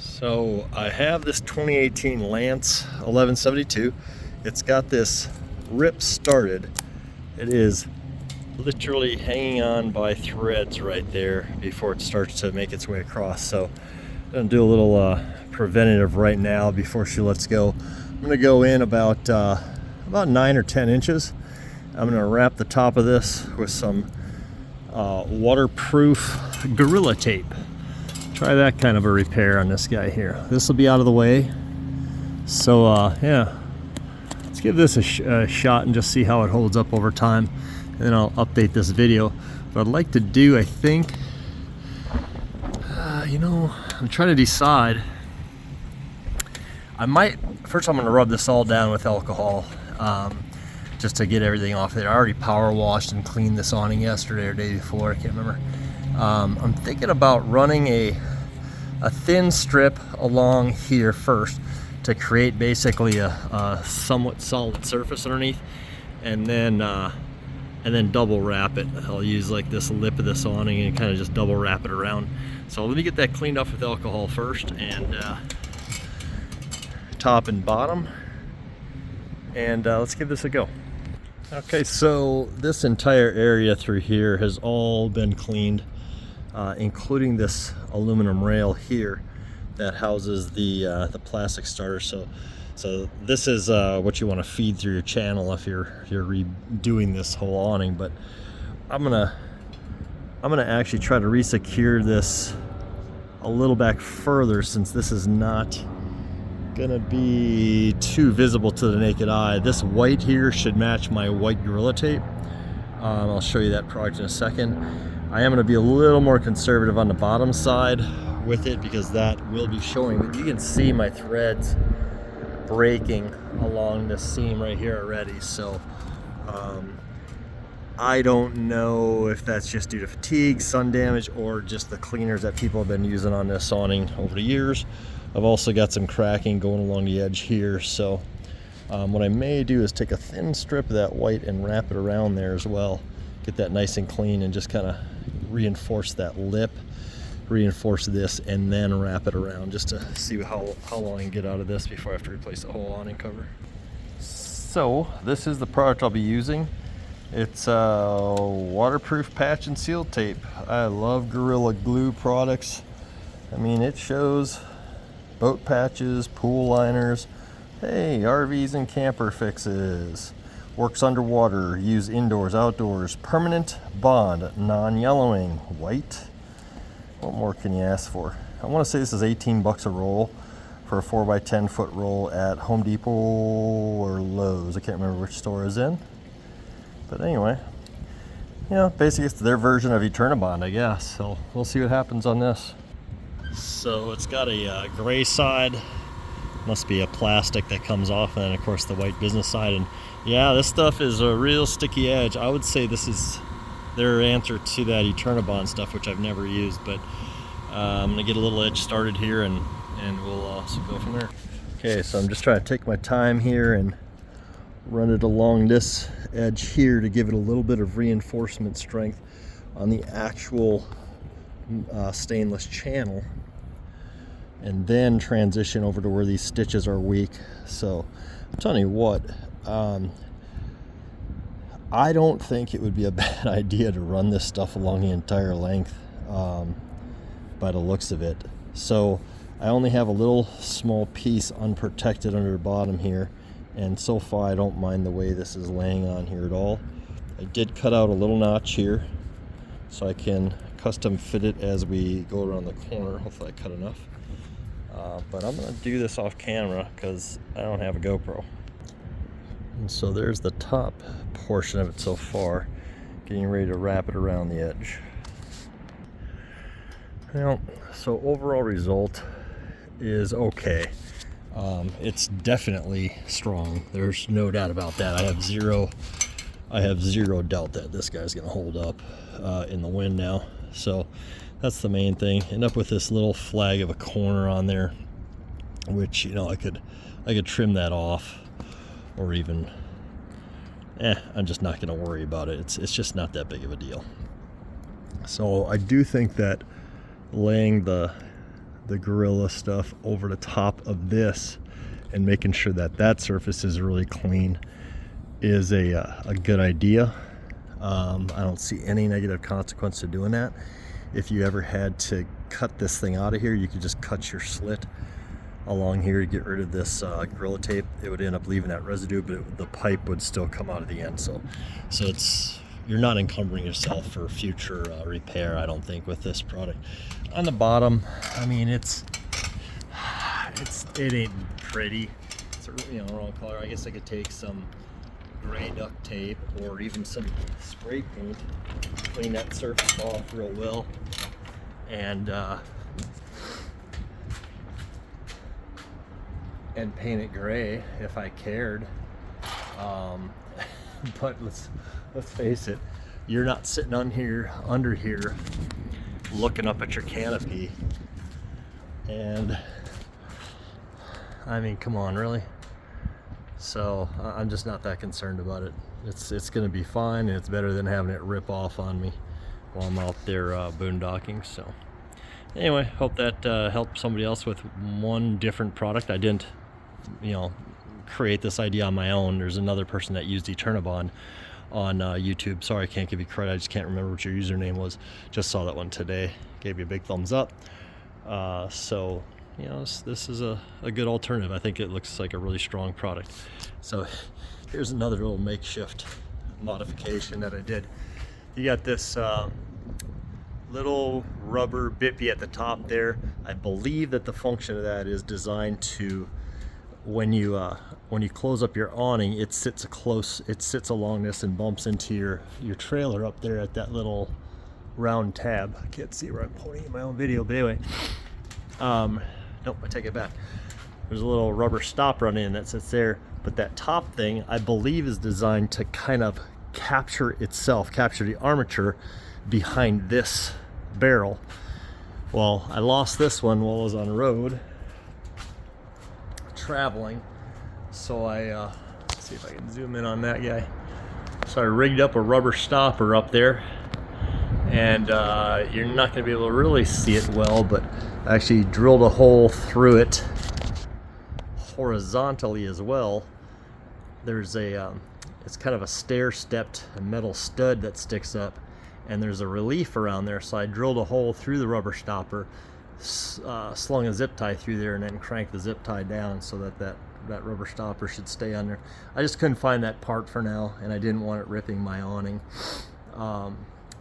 So I have this 2018 Lance 1172. It's got this rip started. It is literally hanging on by threads right there before it starts to make its way across. So I'm gonna do a little preventative right now before she lets go. I'm gonna go in about 9 or 10 inches. I'm gonna wrap the top of this with some waterproof Gorilla Tape. Try that kind of a repair on this guy here. This will be out of the way. So yeah, let's give this a shot and just see how it holds up over time. And then I'll update this video. What I'd like to do, I think, I'm trying to decide. First I'm gonna rub this all down with alcohol, just to get everything off there. I already power washed and cleaned this awning yesterday or day before, I can't remember. I'm thinking about running a thin strip along here first to create basically a somewhat solid surface underneath, and then double wrap it. I'll use like this lip of this awning and kind of just double wrap it around. So let me get that cleaned off with alcohol first, and top and bottom, and let's give this a go. Okay, so this entire area through here has all been cleaned, including this aluminum rail here that houses the plastic starter. So this is what you want to feed through your channel if you're redoing this whole awning. But I'm gonna actually try to resecure this a little back further, since this is not gonna be too visible to the naked eye. This white here should match my white Gorilla Tape. I'll show you that product in a second. I am gonna be a little more conservative on the bottom side with it, because that will be showing. But you can see my threads breaking along this seam right here already. So I don't know if that's just due to fatigue, sun damage, or just the cleaners that people have been using on this awning over the years. I've also got some cracking going along the edge here. So what I may do is take a thin strip of that white and wrap it around there as well. Get that nice and clean, and just kind of reinforce that lip, reinforce this, and then wrap it around, just to see how long I can get out of this before I have to replace the whole awning cover. So this is the product I'll be using. It's waterproof patch and seal tape. I love Gorilla Glue products. I mean, it shows boat patches, pool liners, hey, RVs and camper fixes. Works underwater, use indoors, outdoors, permanent bond, non-yellowing, white. What more can you ask for? I want to say this is 18 bucks a roll for a 4x10 foot roll at Home Depot or Lowe's. I can't remember which store is in. But anyway, basically it's their version of Eternabond, I guess. So we'll see what happens on this. So it's got a gray side. Must be a plastic that comes off, and then of course the white business side. And yeah, this stuff is a real sticky edge. I would say this is their answer to that Eternabond stuff, which I've never used. But I'm gonna get a little edge started here, and we'll also go from there. Okay, so I'm just trying to take my time here and run it along this edge here to give it a little bit of reinforcement strength on the actual stainless channel, and then transition over to where these stitches are weak. So I'm telling you what, I don't think it would be a bad idea to run this stuff along the entire length, by the looks of it. So I only have a little small piece unprotected under the bottom here, and so far I don't mind the way this is laying on here at all. I did cut out a little notch here so I can custom fit it as we go around the corner. Hopefully I cut enough. But I'm gonna do this off camera because I don't have a GoPro. And so there's the top portion of it so far, getting ready to wrap it around the edge. Well, so overall result is okay. It's definitely strong. There's no doubt about that. I have zero doubt that this guy's gonna hold up in the wind now. So that's the main thing. End up with this little flag of a corner on there, which I could trim that off, or even I'm just not gonna worry about it. It's just not that big of a deal. So I do think that laying the the Gorilla stuff over the top of this and making sure that that surface is really clean is a good idea. I don't see any negative consequence to doing that. If you ever had to cut this thing out of here, you could just cut your slit along here, get rid of this Gorilla tape. It would end up leaving that residue, but the pipe would still come out of the end. So it's, you're not encumbering yourself for future repair, I don't think, with this product. On the bottom, I mean, it ain't pretty. It's a, you know, wrong color. I guess I could take some gray duct tape or even some spray paint, clean that surface off real well, and paint it gray if I cared. But let's face it, you're not sitting under here looking up at your canopy, and I mean, come on, really? So I'm just not that concerned about it. It's gonna be fine, and it's better than having it rip off on me while I'm out there boondocking. So anyway, hope that helped somebody else with one different product. I didn't, you know, create this idea on my own. There's another person that used Eternabond on YouTube. Sorry, I can't give you credit. I just can't remember what your username was. Just saw that one today. Gave you a big thumbs up. So you know, this is a good alternative. I think it looks like a really strong product. So here's another little makeshift modification that I did. You got this little rubber bippy at the top there. I believe that the function of that is designed to, when you close up your awning, it sits along this and bumps into your trailer up there at that little round tab. I can't see where I'm pointing in my own video, but anyway, nope, I take it back. There's a little rubber stop run in that sits there, but that top thing, I believe, is designed to kind of capture the armature behind this barrel. Well, I lost this one while I was on the road traveling, so let's see if I can zoom in on that guy. So I rigged up a rubber stopper up there, and you're not going to be able to really see it well, but I actually drilled a hole through it horizontally as well. There's it's kind of a stair-stepped metal stud that sticks up, and there's a relief around there, so I drilled a hole through the rubber stopper, slung a zip tie through there, and then cranked the zip tie down so that rubber stopper should stay on there. I just couldn't find that part for now, and I didn't want it ripping my awning.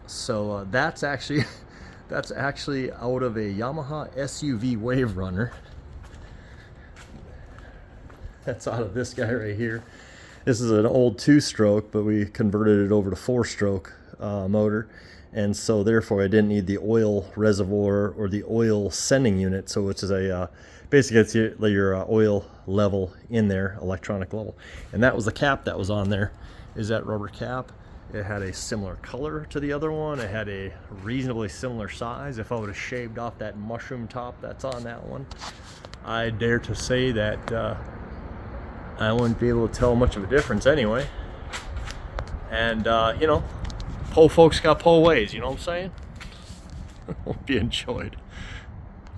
So that's actually out of a Yamaha SUV Wave Runner. That's out of this guy right here. This is an old 2-stroke, but we converted it over to 4-stroke motor, and so therefore I didn't need the oil reservoir or the oil sending unit. So which is basically it's your oil level in there, electronic level, and that was the cap that was on there. Is that rubber cap? It had a similar color to the other one. It had a reasonably similar size. If I would have shaved off that mushroom top that's on that one, I dare to say that I wouldn't be able to tell much of a difference anyway. And you know, po folks got po ways, you know what I'm saying? Won't be enjoyed.